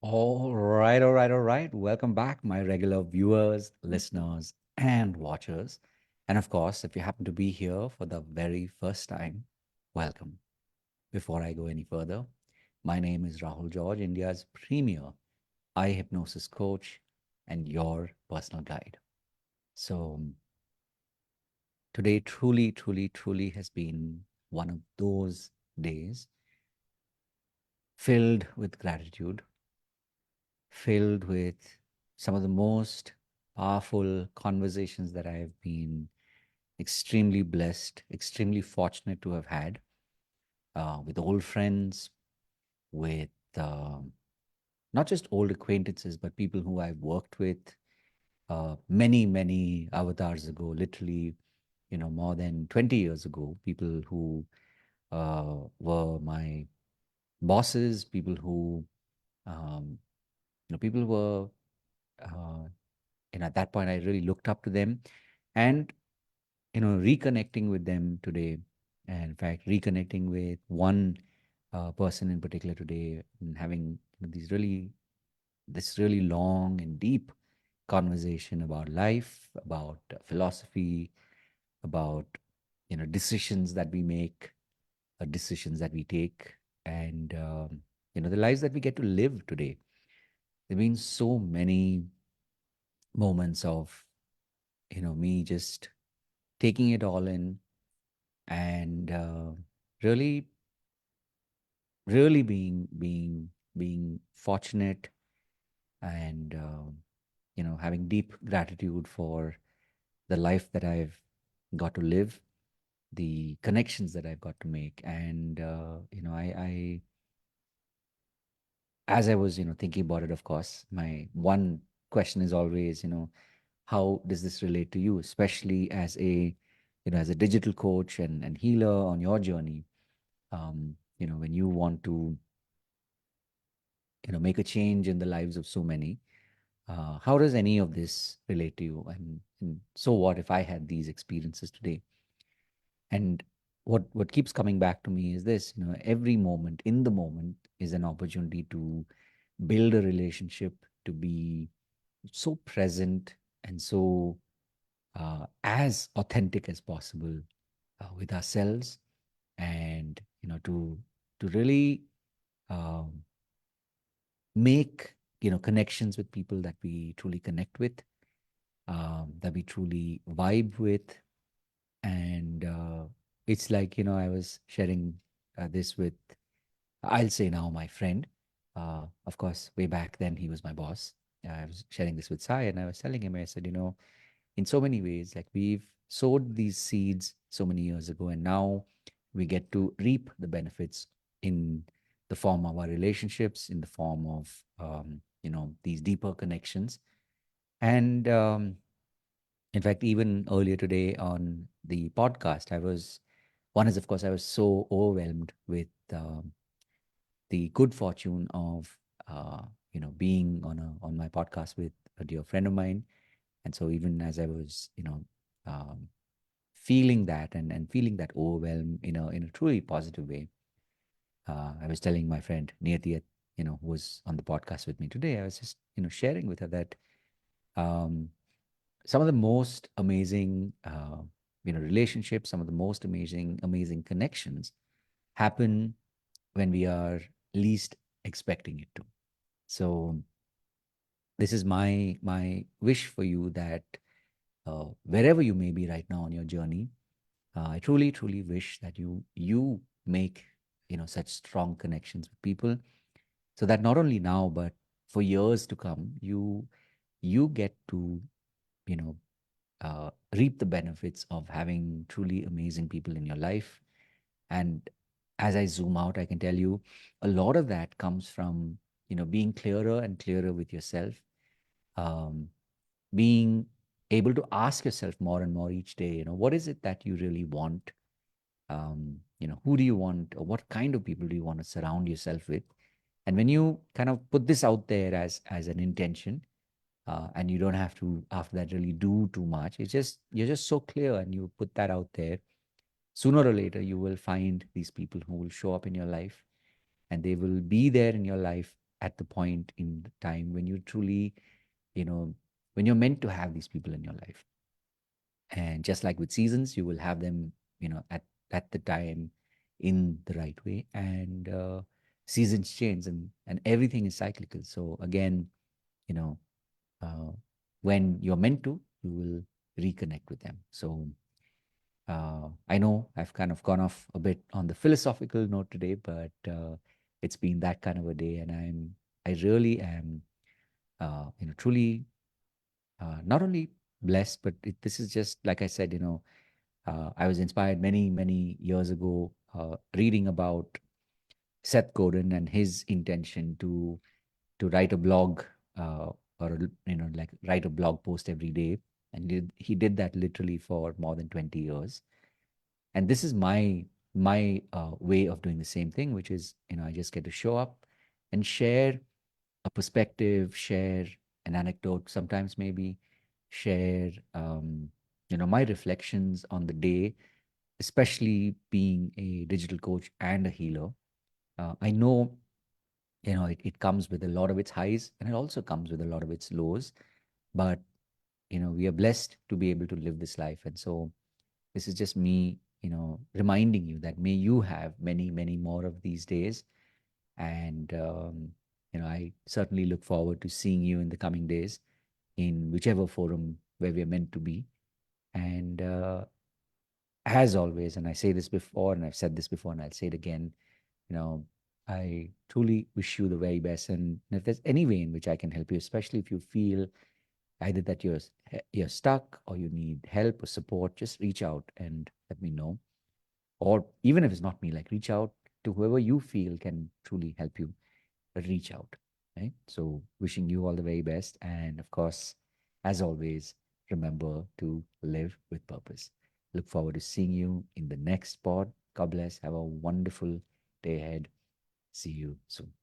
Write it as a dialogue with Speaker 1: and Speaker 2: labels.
Speaker 1: All right. Welcome back, my regular viewers, listeners, and watchers. And of course, if you happen to be here for the very first time, welcome. Before I go any further, my name is Rahul George, India's premier eye hypnosis coach and your personal guide. So, today truly has been one of those days filled with gratitude, filled with some of the most powerful conversations that I've been extremely blessed, extremely fortunate to have had with old friends, with not just old acquaintances, but people who I've worked with many avatars ago, literally, more than 20 years ago, people who were my bosses, people who, um, people were at that point I really looked up to them, and reconnecting with them today, and in fact reconnecting with one person in particular today, and having this really long and deep conversation about life, about philosophy, about decisions that we make, decisions that we take, and the lives that we get to live today. There have been so many moments of me just taking it all in, and really really being fortunate, and having deep gratitude for the life that I've got to live, the connections that I've got to make. And I as I was thinking about it, of course my one question is always, how does this relate to you, especially as a as a digital coach and healer on your journey. When you want to make a change in the lives of so many, how does any of this relate to you? And so what if I had these experiences today? And what keeps coming back to me is this: every moment in the moment is an opportunity to build a relationship, to be so present and so as authentic as possible with ourselves, and to really um, make connections with people that we truly connect with, that we truly vibe with. And it's like, I was sharing this with, I'll say now, my friend. Of course, way back then he was my boss. I was sharing this with Sai, and I was telling him, I said, in so many ways, like, we've sowed these seeds so many years ago, and now we get to reap the benefits in the form of our relationships, in the form of these deeper connections. And in fact, even earlier today on the podcast, one is, of course, I was so overwhelmed with the good fortune of being on my podcast with a dear friend of mine. And so even as I was um, feeling that, and feeling that overwhelm in a truly positive way, I was telling my friend Niyati, who was on the podcast with me today, I was just sharing with her that um, some of the most amazing relationships, some of the most amazing connections happen when we are least expecting it to. So this is my wish for you, that wherever you may be right now on your journey, I truly wish that you make such strong connections with people, so that not only now but for years to come, you get to you know reap the benefits of having truly amazing people in your life. And as I zoom out, I can tell you a lot of that comes from being clearer and clearer with yourself, um, being able to ask yourself more and more each day, what is it that you really want? Who do you want, or what kind of people do you want to surround yourself with? And when you kind of put this out there as an intention, and you don't have to after that really do too much, you're just so clear, and you put that out there, sooner or later you will find these people who will show up in your life, and they will be there in your life at the point in the time when you truly, you know, when you're meant to have these people in your life. And just like with seasons, you will have them, at the time in the right way. And seasons change, and everything is cyclical. So again, you know, uh, when you're meant to, you will reconnect with them. So I know I've kind of gone off a bit on the philosophical note today, but it's been that kind of a day, and I really am, truly not only blessed, but this is just like I said, I was inspired many, many years ago reading about Seth Godin and his intention to write a blog, or like write a blog post every day, and he did that literally for more than 20 years. And this is my way of doing the same thing, which is, I just get to show up and share a perspective, share an anecdote, sometimes maybe share, my reflections on the day, especially being a digital coach and a healer. I know, it comes with a lot of its highs, and it also comes with a lot of its lows. But, we are blessed to be able to live this life. And so this is just me, reminding you that may you have many, many more of these days. And, I certainly look forward to seeing you in the coming days in whichever forum where we are meant to be. And as always, and I say this before, and I've said this before, and I'll say it again, you know, I truly wish you the very best. And if there's any way in which I can help you, especially if you feel either that you're stuck or you need help or support, just reach out and let me know. Or even if it's not me, like reach out to whoever you feel can truly help you, reach out. Right. So wishing you all the very best. And of course, as always, remember to live with purpose. Look forward to seeing you in the next pod. God bless. Have a wonderful day ahead. See you soon.